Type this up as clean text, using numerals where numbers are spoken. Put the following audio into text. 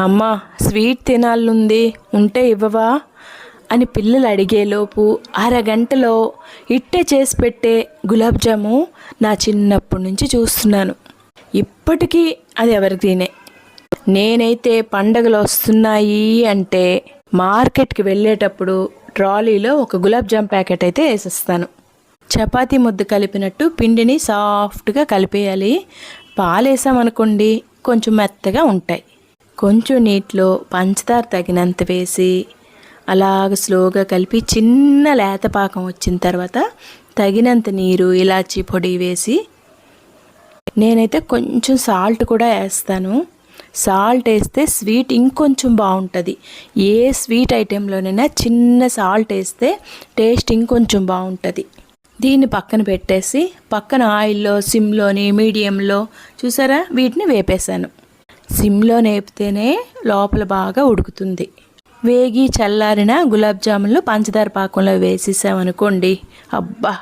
అమ్మా స్వీట్ తినాలనుంది, ఉంటే ఇవ్వవా అని పిల్లలు అడిగేలోపు అరగంటలో ఇట్టే చేసి పెట్టే గులాబ్ జాము నా చిన్నప్పటి నుంచి చూస్తున్నాను. ఇప్పటికీ అది ఎవరిదీనే. నేనైతే పండగలు వస్తున్నాయి అంటే మార్కెట్కి వెళ్ళేటప్పుడు ట్రాలీలో ఒక గులాబ్ జామ్ ప్యాకెట్ అయితే వేసేస్తాను. చపాతీ ముద్ద కలిపినట్టు పిండిని సాఫ్ట్గా కలిపేయాలి. పాలు వేసామనుకోండి కొంచెం మెత్తగా ఉంటాయి. కొంచెం నీటిలో పంచదార తగినంత వేసి అలాగ స్లోగా కలిపి చిన్న లేత పాకం వచ్చిన తర్వాత తగినంత నీరు, ఇలాచీ పొడి వేసి నేనైతే కొంచెం సాల్ట్ కూడా వేస్తాను. సాల్ట్ వేస్తే స్వీట్ ఇంకొంచెం బాగుంటుంది. ఏ స్వీట్ ఐటెంలోనైనా చిన్న సాల్ట్ వేస్తే టేస్ట్ ఇంకొంచెం బాగుంటుంది. దీన్ని పక్కన పెట్టేసి పక్కన ఆయిల్లో సిమ్లోని మీడియంలో చూసారా వీటిని వేపేశాను. సిమ్లో నేపితేనే లోపల బాగా ఉడుకుతుంది. వేగి చల్లారిన గులాబ్ జామున్లు పంచదార పాకంలో వేసేసామనుకోండి, అబ్బా